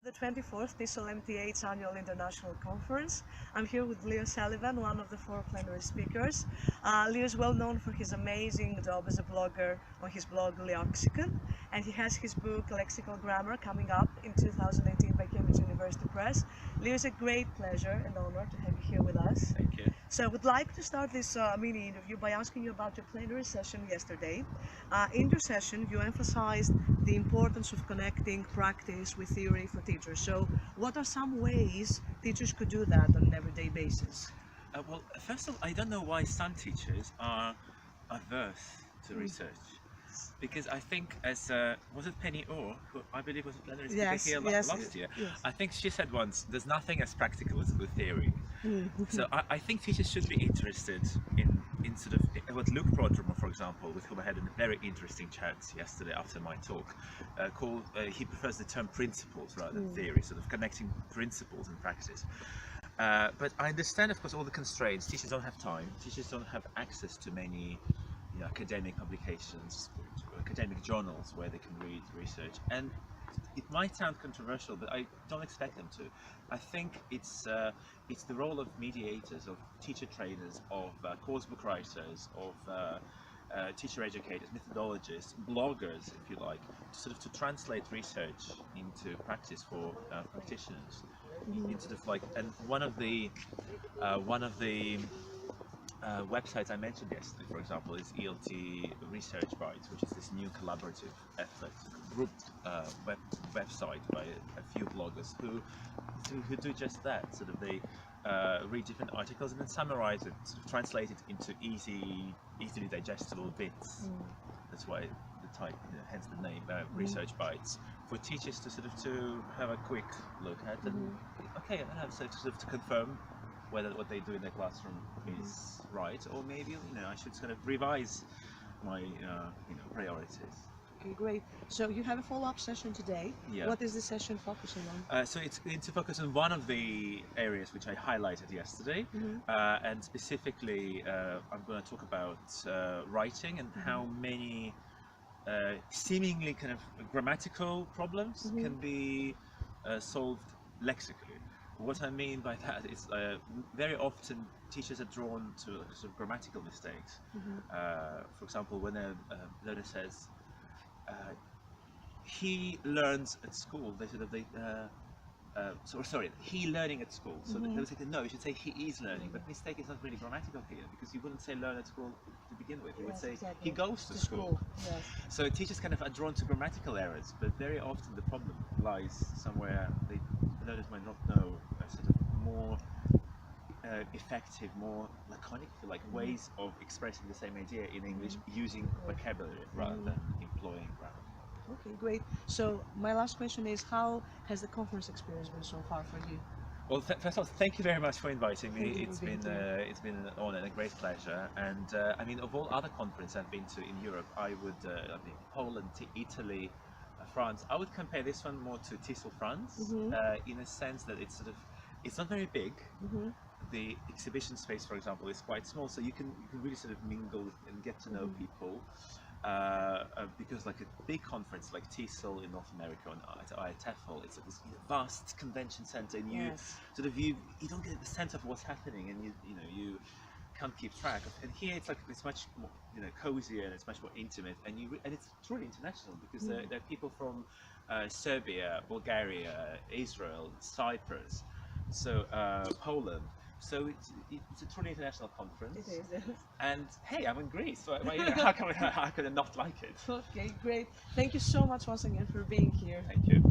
The 24th TESOL MTH's annual international conference. I'm here with Leo Selivan, one of the four plenary speakers. Leo is well known for his amazing job as a blogger on his blog Leoxicon, and he has his book Lexical Grammar coming up in 2018 by Cambridge University Press. Leo, it's a great pleasure and honor to have you here with us. Thank you. So I would like to start this mini interview by asking you about your plenary session yesterday. In your session, you emphasized the importance of connecting practice with theory for teachers. So what are some ways teachers could do that on an everyday basis? Well, first of all, I don't know why some teachers are averse to research. Because I think, as was it Penny Orr, who I believe was a plenary speaker here last year, I think she said once, there's nothing as practical as good theory. So I think teachers should be interested in sort of what Luke Prodromou, for example, with whom I had a very interesting chat yesterday after my talk, he prefers the term principles rather than theory, sort of connecting principles and practice. But I understand, of course, all the constraints. Teachers don't have time. Teachers don't have access to many academic publications, academic journals where they can read research, and it might sound controversial, but I don't expect them to. I think it's the role of mediators, of teacher trainers, of course book writers, of teacher educators, methodologists, bloggers, if you like, to translate research into practice for practitioners. Into sort of like, and one of the websites I mentioned yesterday, for example, is ELT Research Bites, which is this new collaborative effort, grouped website by a few bloggers who do just that. Sort of they read different articles and then summarize it, sort of translate it into easily digestible bits. That's why the type, hence the name, Research Bites, for teachers to to have a quick look at and okay, to confirm whether what they do in their classroom is right, or maybe I should sort of revise my priorities. Okay, great. So you have a follow-up session today. Yeah. What is the session focusing on? So it's going to focus on one of the areas which I highlighted yesterday, and specifically I'm going to talk about writing and how many seemingly kind of grammatical problems can be solved lexically. What I mean by that is very often teachers are drawn to sort of grammatical mistakes. For example, when a learner says he learns at school, he learning at school. So they would say no, you should say he is learning. But mistake is not really grammatical here, because you wouldn't say learn at school to begin with. You would say he goes to school. Yes. So teachers kind of are drawn to grammatical errors, but very often the problem lies somewhere learners might not know sort of more effective, more laconic, if you like, ways of expressing the same idea in English using vocabulary rather than employing grammar. Okay, great. So my last question is, how has the conference experience been so far for you? Well, first of all, thank you very much for inviting me. It's been an honor and a great pleasure. And I mean, of all other conferences I've been to in Europe, I would Poland, Italy, France. I would compare this one more to TESOL France, in a sense that it's not very big. The exhibition space, for example, is quite small, so you can really sort of mingle and get to know people. Because like a big conference like TESOL in North America and TEFL, it's like this vast convention center, and you don't get the sense of what's happening, and you can't keep track of. And here it's much more cozier, and it's much more intimate, and it's truly international, because there are people from Serbia, Bulgaria, Israel, Cyprus, so Poland. So it's a truly international conference. It is. And hey, I'm in Greece, so how can I not like it? Okay, great. Thank you so much once again for being here. Thank you.